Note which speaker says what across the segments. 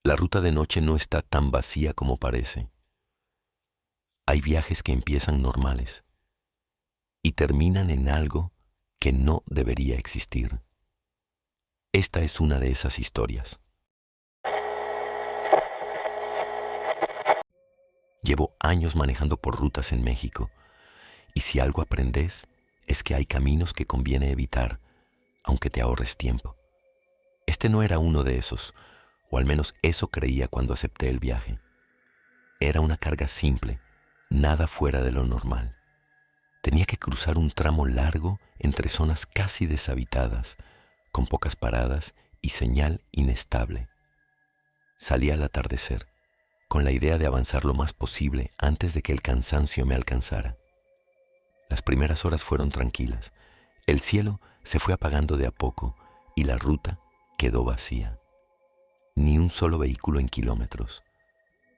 Speaker 1: La ruta de noche no está tan vacía como parece. Hay viajes que empiezan normales y terminan en algo que no debería existir. Esta es una de esas historias. Llevo años manejando por rutas en México y si algo aprendes es que hay caminos que conviene evitar, aunque te ahorres tiempo. Este no era uno de esos, o al menos eso creía cuando acepté el viaje. Era una carga simple, nada fuera de lo normal. Tenía que cruzar un tramo largo entre zonas casi deshabitadas, con pocas paradas y señal inestable. Salí al atardecer, con la idea de avanzar lo más posible antes de que el cansancio me alcanzara. Las primeras horas fueron tranquilas. El cielo se fue apagando de a poco y la ruta quedó vacía. Ni un solo vehículo en kilómetros.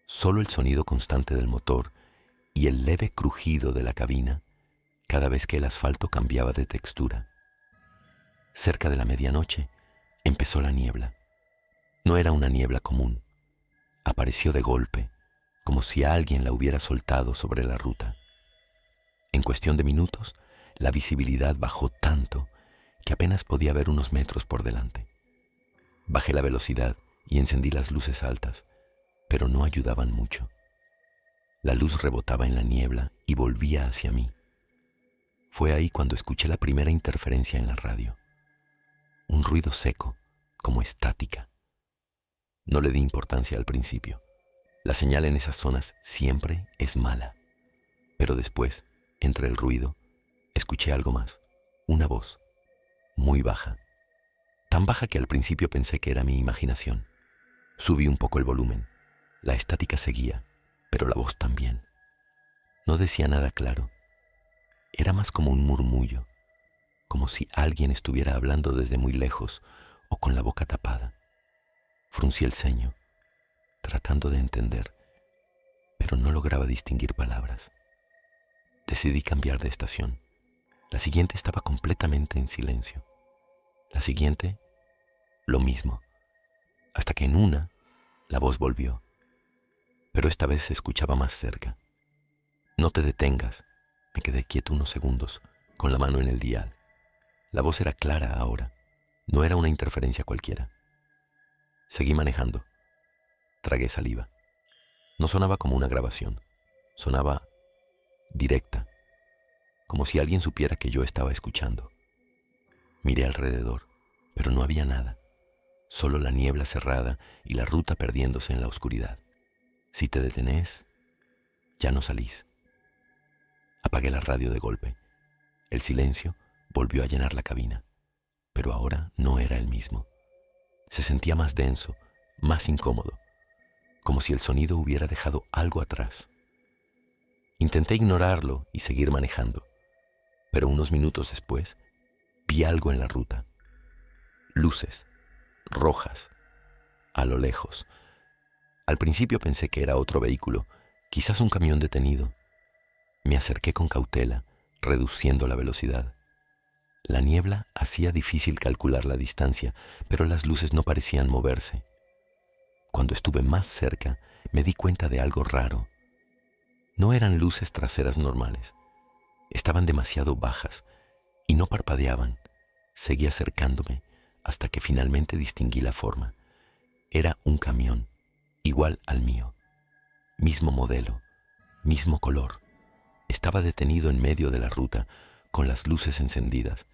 Speaker 1: Solo el sonido constante del motor y el leve crujido de la cabina cada vez que el asfalto cambiaba de textura. Cerca de la medianoche empezó la niebla. No era una niebla común. Apareció de golpe, como si alguien la hubiera soltado sobre la ruta. En cuestión de minutos, la visibilidad bajó tanto que apenas podía ver unos metros por delante. Bajé la velocidad y encendí las luces altas, pero no ayudaban mucho. La luz rebotaba en la niebla y volvía hacia mí. Fue ahí cuando escuché la primera interferencia en la radio. Un ruido seco, como estática. No le di importancia al principio. La señal en esas zonas siempre es mala. Pero después, entre el ruido, escuché algo más. Una voz, muy baja. Tan baja que al principio pensé que era mi imaginación. Subí un poco el volumen. La estática seguía, pero la voz también. No decía nada claro. Era más como un murmullo, como si alguien estuviera hablando desde muy lejos o con la boca tapada. Fruncí el ceño, tratando de entender, pero no lograba distinguir palabras. Decidí cambiar de estación. La siguiente estaba completamente en silencio. La siguiente, lo mismo, hasta que en una, la voz volvió, pero esta vez se escuchaba más cerca. No te detengas. Me quedé quieto unos segundos, con la mano en el dial. La voz era clara ahora, no era una interferencia cualquiera. Seguí manejando. Tragué saliva. No sonaba como una grabación, sonaba directa, como si alguien supiera que yo estaba escuchando. Miré alrededor, pero no había nada, solo la niebla cerrada y la ruta perdiéndose en la oscuridad. Si te detenés, ya no salís. Apagué la radio de golpe. El silencio volvió a llenar la cabina, pero ahora no era el mismo. Se sentía más denso, más incómodo, como si el sonido hubiera dejado algo atrás. Intenté ignorarlo y seguir manejando, pero unos minutos después vi algo en la ruta. Luces, rojas, a lo lejos. Al principio pensé que era otro vehículo, quizás un camión detenido. Me acerqué con cautela, reduciendo la velocidad. La niebla hacía difícil calcular la distancia, pero las luces no parecían moverse. Cuando estuve más cerca, me di cuenta de algo raro. No eran luces traseras normales. Estaban demasiado bajas y no parpadeaban. Seguí acercándome hasta que finalmente distinguí la forma. Era un camión, igual al mío. Mismo modelo, mismo color. Estaba detenido en medio de la ruta, con las luces encendidas.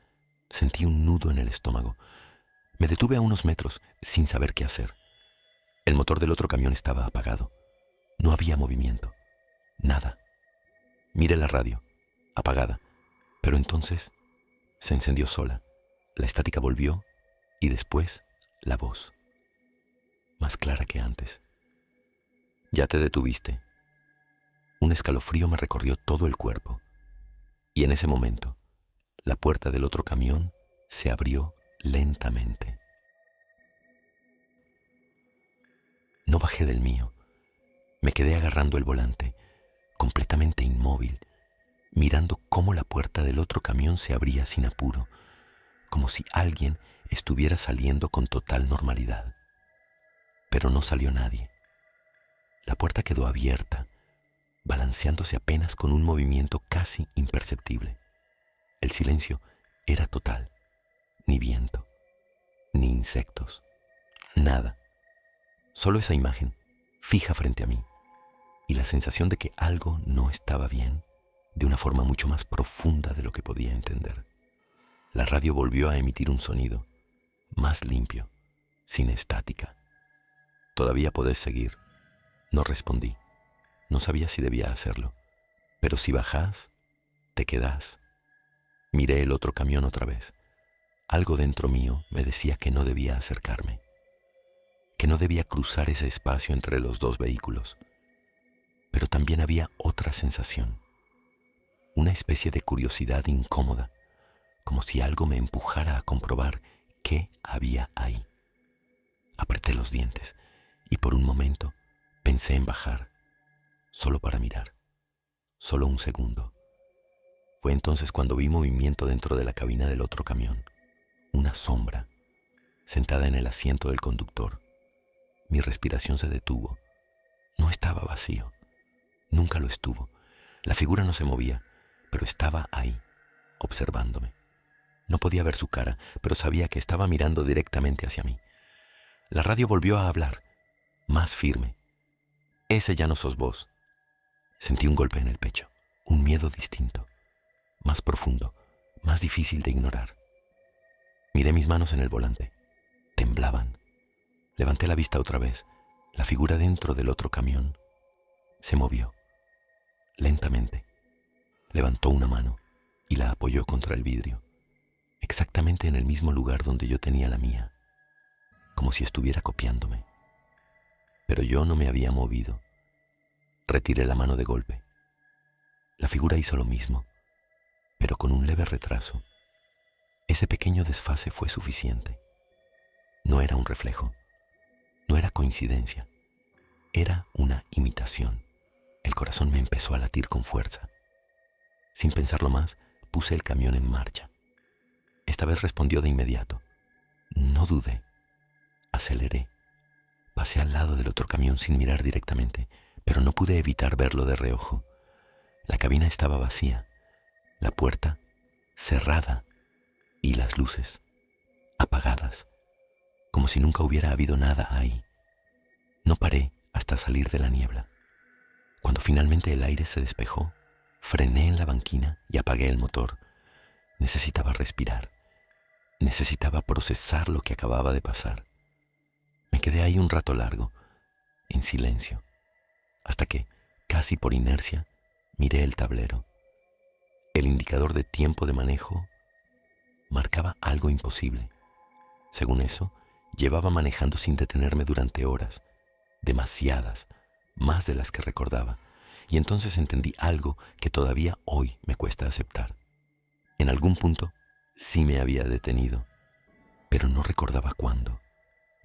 Speaker 1: Sentí un nudo en el estómago. Me detuve a unos metros, sin saber qué hacer. El motor del otro camión estaba apagado. No había movimiento. Nada. Miré la radio, apagada, pero entonces se encendió sola. La estática volvió y después la voz, más clara que antes. Ya te detuviste. Un escalofrío me recorrió todo el cuerpo y en ese momento la puerta del otro camión se abrió lentamente. No bajé del mío. Me quedé agarrando el volante, completamente inmóvil, mirando cómo la puerta del otro camión se abría sin apuro, como si alguien estuviera saliendo con total normalidad. pero no salió nadie. La puerta quedó abierta, balanceándose apenas con un movimiento casi imperceptible. El silencio era total. Ni viento, ni insectos, nada. Solo esa imagen, fija frente a mí, y la sensación de que algo no estaba bien, de una forma mucho más profunda de lo que podía entender. La radio volvió a emitir un sonido, más limpio, sin estática. «Todavía podés seguir». No respondí. No sabía si debía hacerlo. «Pero si bajás, te quedás». Miré el otro camión otra vez. Algo dentro mío me decía que no debía acercarme, que no debía cruzar ese espacio entre los dos vehículos. Pero también había otra sensación, una especie de curiosidad incómoda, como si algo me empujara a comprobar qué había ahí. Apreté los dientes y por un momento pensé en bajar, solo para mirar, solo un segundo. Fue entonces cuando vi movimiento dentro de la cabina del otro camión. Una sombra, sentada en el asiento del conductor. Mi respiración se detuvo. No estaba vacío. Nunca lo estuvo. La figura no se movía, pero estaba ahí, observándome. No podía ver su cara, pero sabía que estaba mirando directamente hacia mí. La radio volvió a hablar, más firme. «Ese ya no sos vos». Sentí un golpe en el pecho, un miedo distinto, más profundo, más difícil de ignorar. Miré mis manos en el volante. Temblaban. Levanté la vista otra vez. La figura dentro del otro camión se movió. Lentamente. Levantó una mano y la apoyó contra el vidrio, exactamente en el mismo lugar donde yo tenía la mía, como si estuviera copiándome. Pero yo no me había movido. Retiré la mano de golpe. La figura hizo lo mismo, pero con un leve retraso. Ese pequeño desfase fue suficiente. No era un reflejo, no era coincidencia, era una imitación. El corazón me empezó a latir con fuerza. Sin pensarlo más, puse el camión en marcha. Esta vez respondió de inmediato. No dudé. Aceleré. Pasé al lado del otro camión sin mirar directamente, pero no pude evitar verlo de reojo. La cabina estaba vacía, la puerta cerrada y las luces apagadas, como si nunca hubiera habido nada ahí. No paré hasta salir de la niebla. Cuando finalmente el aire se despejó, frené en la banquina y apagué el motor. Necesitaba respirar. Necesitaba procesar lo que acababa de pasar. Me quedé ahí un rato largo, en silencio, hasta que, casi por inercia, miré el tablero. El indicador de tiempo de manejo marcaba algo imposible. Según eso, llevaba manejando sin detenerme durante horas, demasiadas, más de las que recordaba, y entonces entendí algo que todavía hoy me cuesta aceptar. En algún punto sí me había detenido, pero no recordaba cuándo,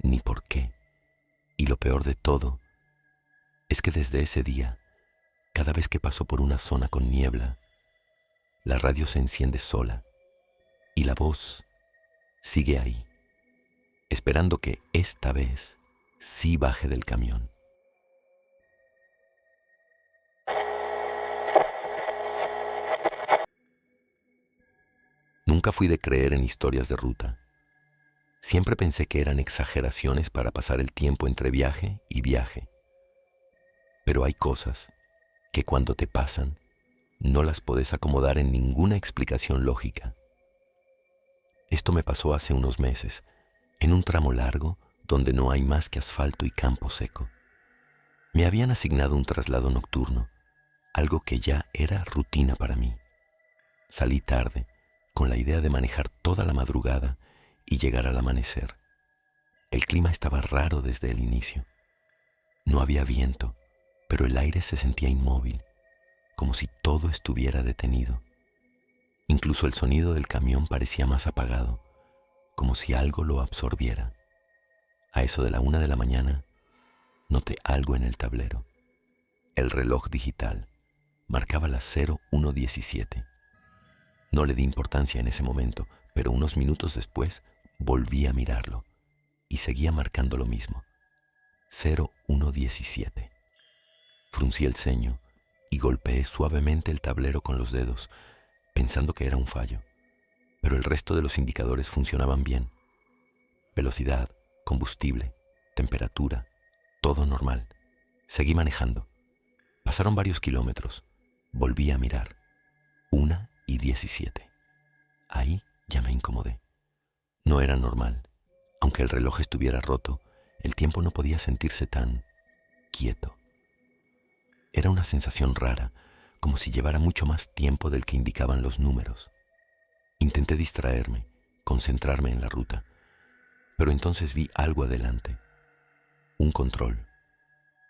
Speaker 1: ni por qué. Y lo peor de todo es que desde ese día, cada vez que paso por una zona con niebla, la radio se enciende sola y la voz sigue ahí, esperando que esta vez sí baje del camión. Nunca fui de creer en historias de ruta. Siempre pensé que eran exageraciones para pasar el tiempo entre viaje y viaje. Pero hay cosas que cuando te pasan no las podés acomodar en ninguna explicación lógica. Esto me pasó hace unos meses, en un tramo largo donde no hay más que asfalto y campo seco. Me habían asignado un traslado nocturno, algo que ya era rutina para mí. Salí tarde, con la idea de manejar toda la madrugada y llegar al amanecer. El clima estaba raro desde el inicio. No había viento, pero el aire se sentía inmóvil, como si todo estuviera detenido. Incluso el sonido del camión parecía más apagado, como si algo lo absorbiera. A eso de la 1 de la mañana, noté algo en el tablero. El reloj digital marcaba las 01:17. No le di importancia en ese momento, pero unos minutos después volví a mirarlo y seguía marcando lo mismo. 0117. Fruncí el ceño y golpeé suavemente el tablero con los dedos, pensando que era un fallo, pero el resto de los indicadores funcionaban bien. Velocidad, combustible, temperatura, todo normal. Seguí manejando. Pasaron varios kilómetros. Volví a mirar. 1:17. Ahí ya me incomodé. No era normal. Aunque el reloj estuviera roto, el tiempo no podía sentirse tan quieto. Era una sensación rara, como si llevara mucho más tiempo del que indicaban los números. Intenté distraerme, concentrarme en la ruta, pero entonces vi algo adelante. Un control.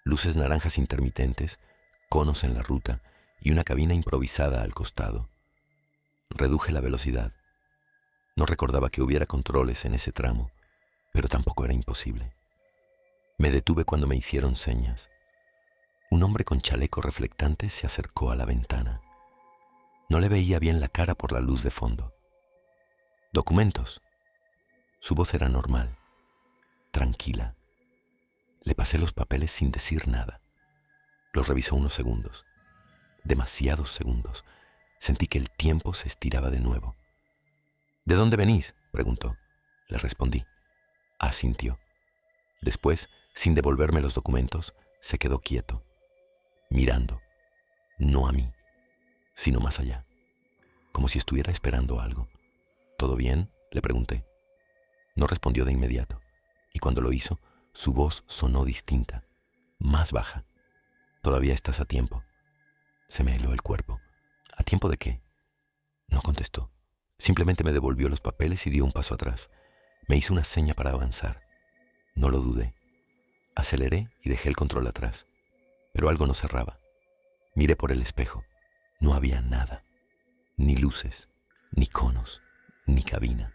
Speaker 1: Luces naranjas intermitentes, conos en la ruta y una cabina improvisada al costado. Reduje la velocidad. No recordaba que hubiera controles en ese tramo, pero tampoco era imposible. Me detuve cuando me hicieron señas. Un hombre con chaleco reflectante se acercó a la ventana. No le veía bien la cara por la luz de fondo. «¿Documentos?» Su voz era normal, tranquila. Le pasé los papeles sin decir nada. Los revisó unos segundos. Demasiados segundos. Sentí que el tiempo se estiraba de nuevo. «¿De dónde venís?», preguntó. Le respondí. Asintió. Después, sin devolverme los documentos, se quedó quieto, mirando, no a mí, sino más allá, como si estuviera esperando algo. «¿Todo bien?», le pregunté. No respondió de inmediato, y cuando lo hizo, su voz sonó distinta, más baja. «Todavía estás a tiempo». Se me heló el cuerpo. ¿A tiempo de qué? No contestó. Simplemente me devolvió los papeles y dio un paso atrás. Me hizo una seña para avanzar. No lo dudé. Aceleré y dejé el control atrás, pero algo no cerraba. Miré por el espejo. No había nada. Ni luces, ni conos, ni cabina.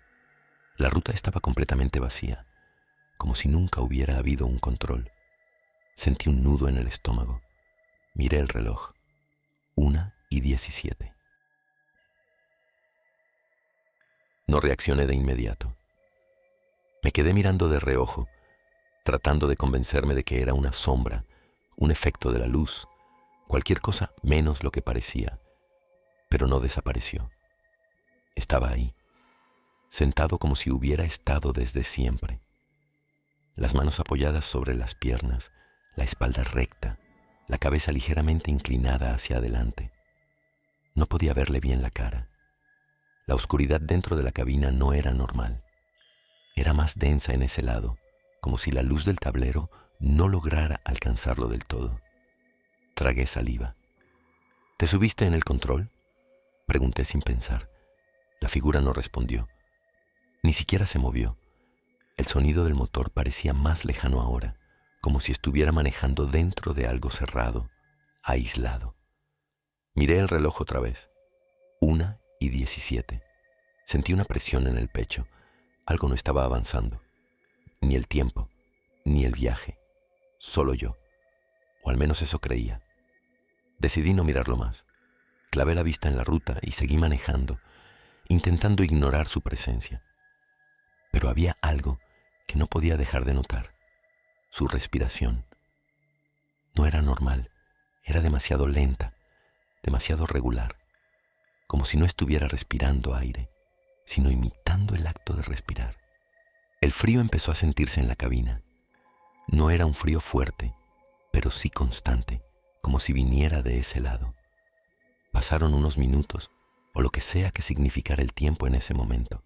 Speaker 1: La ruta estaba completamente vacía, como si nunca hubiera habido un control. Sentí un nudo en el estómago. Miré el reloj. 1:17. No reaccioné de inmediato. Me quedé mirando de reojo, tratando de convencerme de que era una sombra, un efecto de la luz, cualquier cosa menos lo que parecía, pero no desapareció. Estaba ahí, sentado como si hubiera estado desde siempre. Las manos apoyadas sobre las piernas, la espalda recta, la cabeza ligeramente inclinada hacia adelante. No podía verle bien la cara. La oscuridad dentro de la cabina no era normal. Era más densa en ese lado, como si la luz del tablero no lograra alcanzarlo del todo. Tragué saliva. «¿Te subiste en el control?», pregunté sin pensar. La figura no respondió. Ni siquiera se movió. El sonido del motor parecía más lejano ahora, como si estuviera manejando dentro de algo cerrado, aislado. Miré el reloj otra vez. 1:17. Sentí una presión en el pecho. Algo no estaba avanzando. Ni el tiempo, ni el viaje. Solo yo. O al menos eso creía. Decidí no mirarlo más. Clavé la vista en la ruta y seguí manejando, intentando ignorar su presencia. Pero había algo que no podía dejar de notar. Su respiración. No era normal. Era demasiado lenta, demasiado regular. Como si no estuviera respirando aire, sino imitando el acto de respirar. El frío empezó a sentirse en la cabina. No era un frío fuerte, pero sí constante, como si viniera de ese lado. Pasaron unos minutos, o lo que sea que significara el tiempo en ese momento,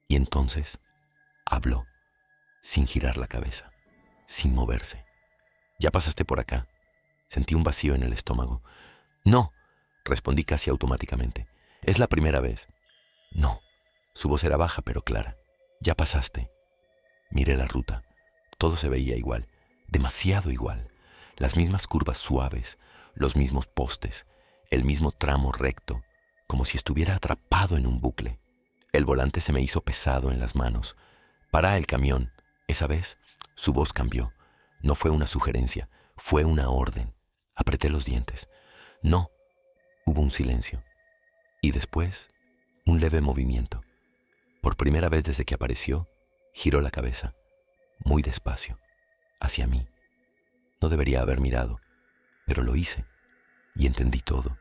Speaker 1: y entonces habló, sin girar la cabeza, sin moverse. «¿Ya pasaste por acá?». Sentí un vacío en el estómago. «No», respondí casi automáticamente. «Es la primera vez». «No». Su voz era baja pero clara. «Ya pasaste». Miré la ruta. Todo se veía igual, demasiado igual. Las mismas curvas suaves, los mismos postes, el mismo tramo recto, como si estuviera atrapado en un bucle. El volante se me hizo pesado en las manos. «Pará el camión». Esa vez, su voz cambió. No fue una sugerencia, fue una orden. Apreté los dientes. «No». Hubo un silencio. Y después, un leve movimiento. Por primera vez desde que apareció, giró la cabeza, muy despacio, hacia mí. No debería haber mirado, pero lo hice y entendí todo.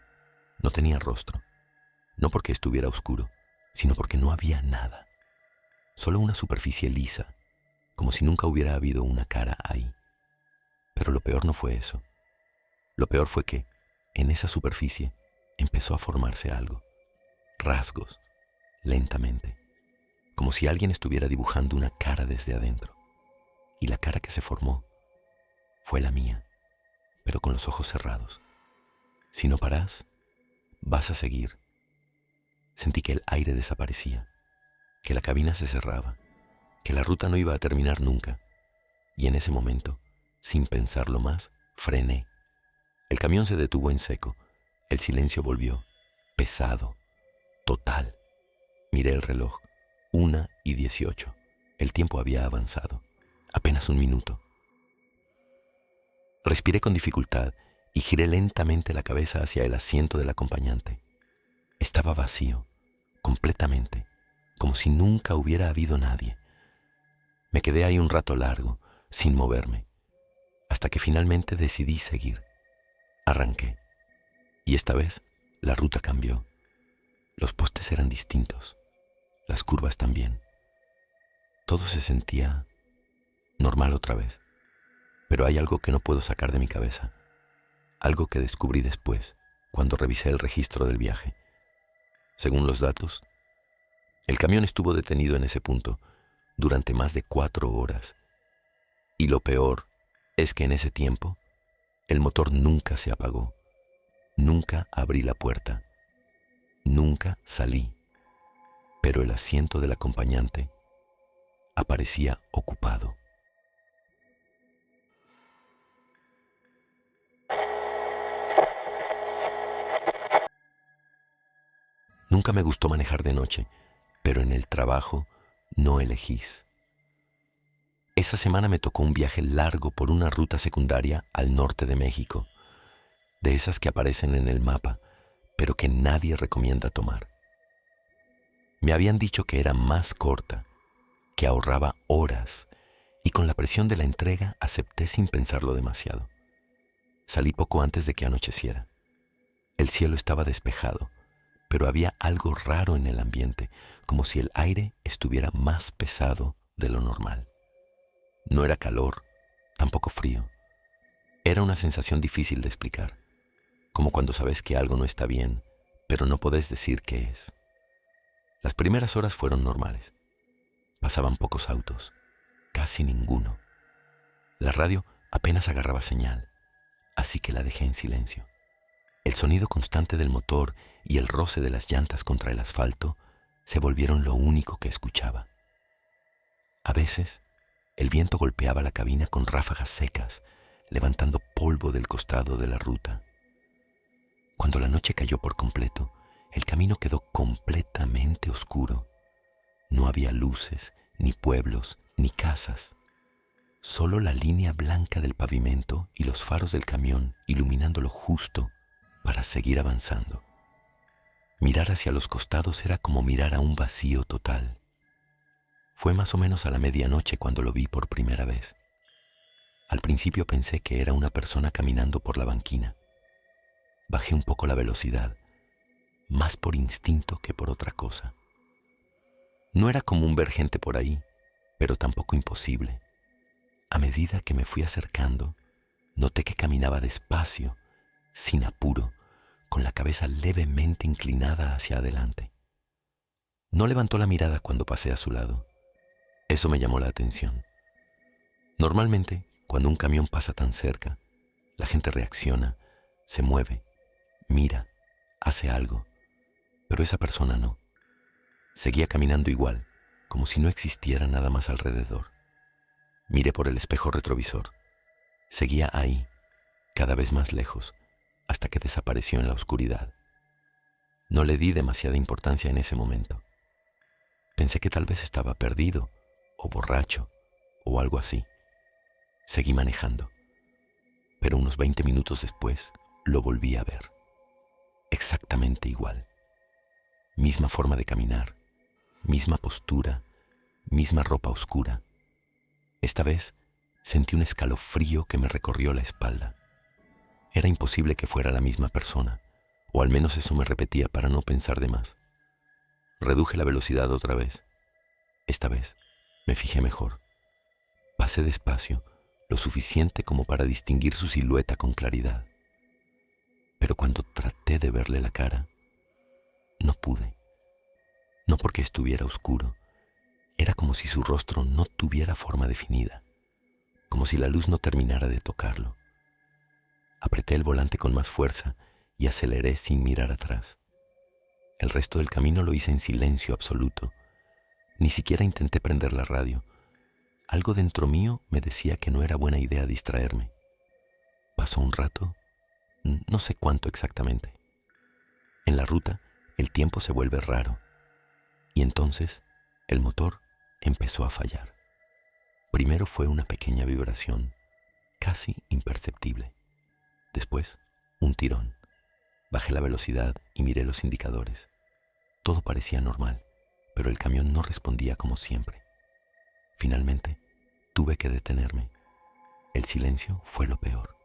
Speaker 1: No tenía rostro, no porque estuviera oscuro, sino porque no había nada. Solo una superficie lisa, como si nunca hubiera habido una cara ahí. Pero lo peor no fue eso. Lo peor fue que, en esa superficie, empezó a formarse algo. Rasgos, lentamente, como si alguien estuviera dibujando una cara desde adentro. Y la cara que se formó fue la mía, pero con los ojos cerrados. Si no parás, vas a seguir. Sentí que el aire desaparecía, que la cabina se cerraba, que la ruta no iba a terminar nunca. Y en ese momento, sin pensarlo más, frené. El camión se detuvo en seco. El silencio volvió, pesado, total. Miré el reloj, 1:18. El tiempo había avanzado, apenas un minuto. Respiré con dificultad y giré lentamente la cabeza hacia el asiento del acompañante. Estaba vacío, completamente, como si nunca hubiera habido nadie. Me quedé ahí un rato largo, sin moverme, hasta que finalmente decidí seguir. Arranqué, y esta vez la ruta cambió. Los postes eran distintos, las curvas también. Todo se sentía normal otra vez, pero hay algo que no puedo sacar de mi cabeza, algo que descubrí después, cuando revisé el registro del viaje. Según los datos, el camión estuvo detenido en ese punto durante más de 4 horas, y lo peor es que en ese tiempo el motor nunca se apagó, nunca abrí la puerta, nunca salí, pero el asiento del acompañante aparecía ocupado. Nunca me gustó manejar de noche, pero en el trabajo no elegís. Esa semana me tocó un viaje largo por una ruta secundaria al norte de México, de esas que aparecen en el mapa, pero que nadie recomienda tomar. Me habían dicho que era más corta, que ahorraba horas, y con la presión de la entrega acepté sin pensarlo demasiado. Salí poco antes de que anocheciera. El cielo estaba despejado, pero había algo raro en el ambiente, como si el aire estuviera más pesado de lo normal. No era calor, tampoco frío. Era una sensación difícil de explicar, como cuando sabes que algo no está bien, pero no podés decir qué es. Las primeras horas fueron normales. Pasaban pocos autos, casi ninguno. La radio apenas agarraba señal, así que la dejé en silencio. El sonido constante del motor y el roce de las llantas contra el asfalto se volvieron lo único que escuchaba. A veces, el viento golpeaba la cabina con ráfagas secas, levantando polvo del costado de la ruta. Cuando la noche cayó por completo, el camino quedó completamente oscuro. No había luces, ni pueblos, ni casas. Solo la línea blanca del pavimento y los faros del camión iluminándolo justo para seguir avanzando. Mirar hacia los costados era como mirar a un vacío total. Fue más o menos a la medianoche cuando lo vi por primera vez. Al principio pensé que era una persona caminando por la banquina. Bajé un poco la velocidad, más por instinto que por otra cosa. No era común ver gente por ahí, pero tampoco imposible. A medida que me fui acercando, noté que caminaba despacio, sin apuro, con la cabeza levemente inclinada hacia adelante. No levantó la mirada cuando pasé a su lado. Eso me llamó la atención. Normalmente, cuando un camión pasa tan cerca, la gente reacciona, se mueve, mira, hace algo, pero esa persona no. Seguía caminando igual, como si no existiera nada más alrededor. Miré por el espejo retrovisor. Seguía ahí, cada vez más lejos, hasta que desapareció en la oscuridad. No le di demasiada importancia en ese momento. Pensé que tal vez estaba perdido, o borracho, o algo así. Seguí manejando, pero unos 20 minutos después lo volví a ver. Exactamente igual. Misma forma de caminar, misma postura, misma ropa oscura. Esta vez Sentí un escalofrío que me recorrió la espalda. Era imposible que fuera la misma persona, o al menos eso me repetía para no pensar de más. Reduje la velocidad otra vez. Esta vez me fijé mejor. Pasé despacio, lo suficiente como para distinguir su silueta con claridad. Pero cuando traté de verle la cara, no pude. No porque estuviera oscuro, era como si su rostro no tuviera forma definida, como si la luz no terminara de tocarlo. Apreté el volante con más fuerza y aceleré sin mirar atrás. El resto del camino lo hice en silencio absoluto. Ni siquiera intenté prender la radio. Algo dentro mío me decía que no era buena idea distraerme. Pasó un rato, no sé cuánto exactamente. En la ruta, el tiempo se vuelve raro. Y entonces, el motor empezó a fallar. Primero fue una pequeña vibración, casi imperceptible. Después, un tirón. Bajé la velocidad y miré los indicadores. Todo parecía normal, pero el camión no respondía como siempre. Finalmente, tuve que detenerme. El silencio fue lo peor.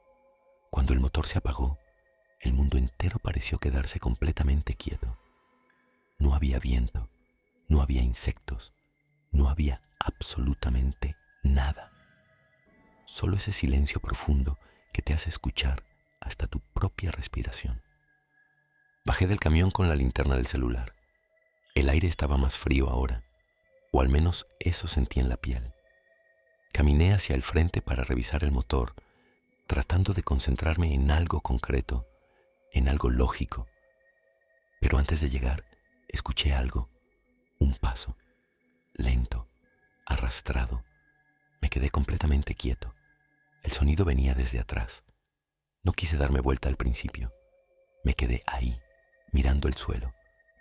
Speaker 1: Cuando el motor se apagó, el mundo entero pareció quedarse completamente quieto. No había viento, no había insectos, no había absolutamente nada. Solo ese silencio profundo que te hace escuchar hasta tu propia respiración. Bajé del camión con la linterna del celular. El aire estaba más frío ahora, o al menos eso sentí en la piel. Caminé hacia el frente para revisar el motor, tratando de concentrarme en algo concreto, en algo lógico. Pero antes de llegar, escuché algo, un paso, lento, arrastrado. Me quedé completamente quieto. El sonido venía desde atrás. No quise darme vuelta al principio. Me quedé ahí, mirando el suelo,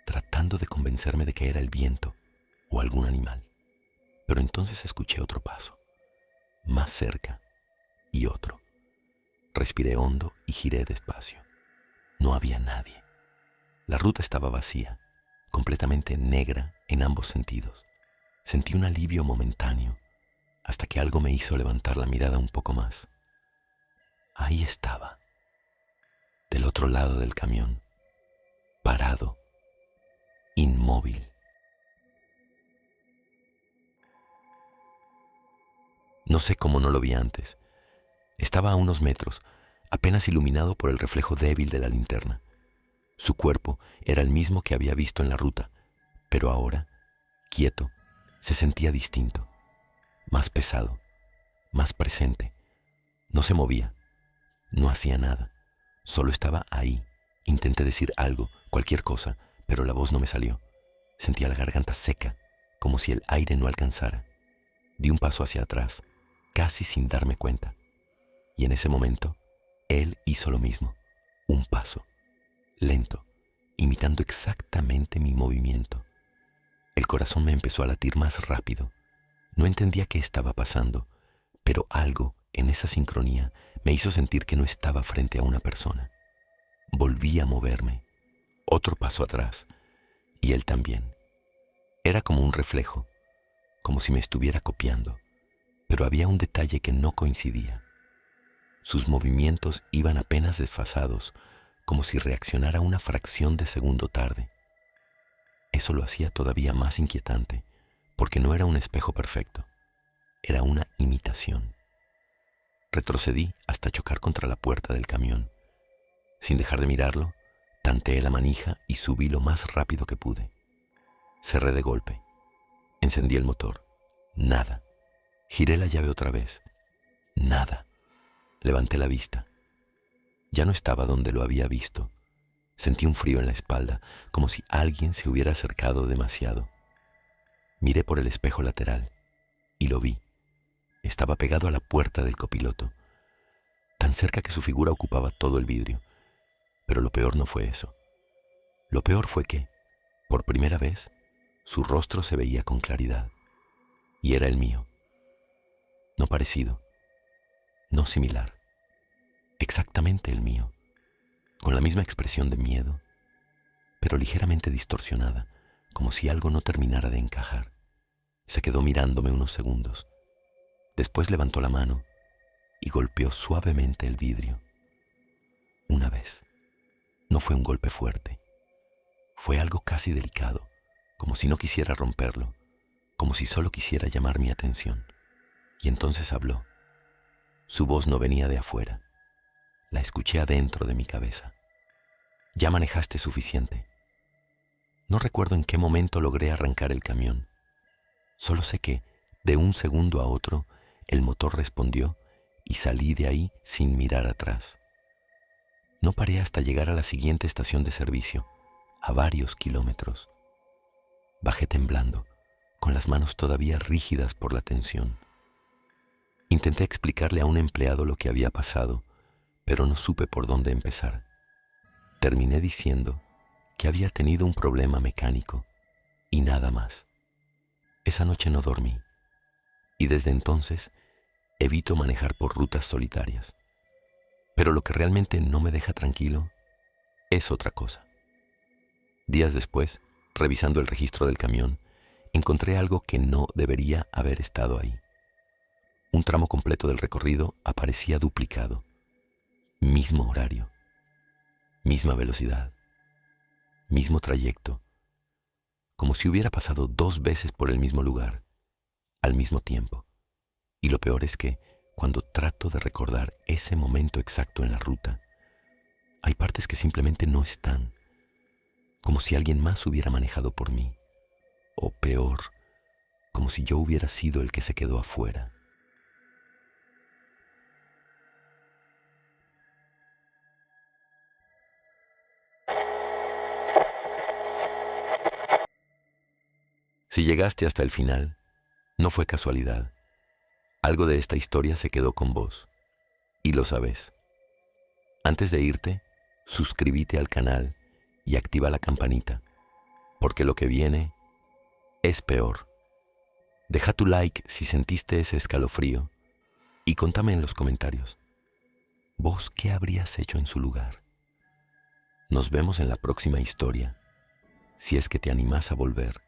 Speaker 1: tratando de convencerme de que era el viento o algún animal. Pero entonces escuché otro paso, más cerca, y otro. Respiré hondo y giré despacio. No había nadie. La ruta estaba vacía, completamente negra en ambos sentidos. Sentí un alivio momentáneo, hasta que algo me hizo levantar la mirada un poco más. Ahí estaba, del otro lado del camión, parado, inmóvil. No sé cómo no lo vi antes. Estaba a unos metros, apenas iluminado por el reflejo débil de la linterna. Su cuerpo era el mismo que había visto en la ruta, pero ahora, quieto, se sentía distinto, más pesado, más presente. No se movía, no hacía nada, solo estaba ahí. Intenté decir algo, cualquier cosa, pero la voz no me salió. Sentía la garganta seca, como si el aire no alcanzara. Di un paso hacia atrás, casi sin darme cuenta. Y en ese momento, él hizo lo mismo, un paso, lento, imitando exactamente mi movimiento. El corazón me empezó a latir más rápido. No entendía qué estaba pasando, pero algo en esa sincronía me hizo sentir que no estaba frente a una persona. Volví a moverme, otro paso atrás, y él también. Era como un reflejo, como si me estuviera copiando, pero había un detalle que no coincidía. Sus movimientos iban apenas desfasados, como si reaccionara una fracción de segundo tarde. Eso lo hacía todavía más inquietante, porque no era un espejo perfecto, era una imitación. Retrocedí hasta chocar contra la puerta del camión. Sin dejar de mirarlo, tanteé la manija y subí lo más rápido que pude. Cerré de golpe. Encendí el motor. Nada. Giré la llave otra vez. Nada. Levanté la vista. Ya no estaba donde lo había visto. Sentí un frío en la espalda, como si alguien se hubiera acercado demasiado. Miré por el espejo lateral y lo vi. Estaba pegado a la puerta del copiloto, tan cerca que su figura ocupaba todo el vidrio. Pero lo peor no fue eso. Lo peor fue que, por primera vez, su rostro se veía con claridad. Y era el mío. No parecido, no similar, exactamente el mío, con la misma expresión de miedo, pero ligeramente distorsionada, como si algo no terminara de encajar. Se quedó mirándome unos segundos. Después levantó la mano y golpeó suavemente el vidrio. Una vez. No fue un golpe fuerte. Fue algo casi delicado, como si no quisiera romperlo, como si solo quisiera llamar mi atención. Y entonces habló. Su voz no venía de afuera. La escuché adentro de mi cabeza. Ya manejaste suficiente. No recuerdo en qué momento logré arrancar el camión. Solo sé que, de un segundo a otro, el motor respondió y salí de ahí sin mirar atrás. No paré hasta llegar a la siguiente estación de servicio, a varios kilómetros. Bajé temblando, con las manos todavía rígidas por la tensión. Intenté explicarle a un empleado lo que había pasado, pero no supe por dónde empezar. Terminé diciendo que había tenido un problema mecánico y nada más. Esa noche no dormí y desde entonces evito manejar por rutas solitarias. Pero lo que realmente no me deja tranquilo es otra cosa. Días después, revisando el registro del camión, encontré algo que no debería haber estado ahí. Un tramo completo del recorrido aparecía duplicado. Mismo horario, misma velocidad, mismo trayecto, como si hubiera pasado 2 veces por el mismo lugar, al mismo tiempo. Y lo peor es que, cuando trato de recordar ese momento exacto en la ruta, hay partes que simplemente no están, como si alguien más hubiera manejado por mí, o peor, como si yo hubiera sido el que se quedó afuera. Si llegaste hasta el final, no fue casualidad. Algo de esta historia se quedó con vos, y lo sabes. Antes de irte, suscríbete al canal y activa la campanita, porque lo que viene es peor. Deja tu like si sentiste ese escalofrío y contame en los comentarios, ¿vos qué habrías hecho en su lugar? Nos vemos en la próxima historia, si es que te animás a volver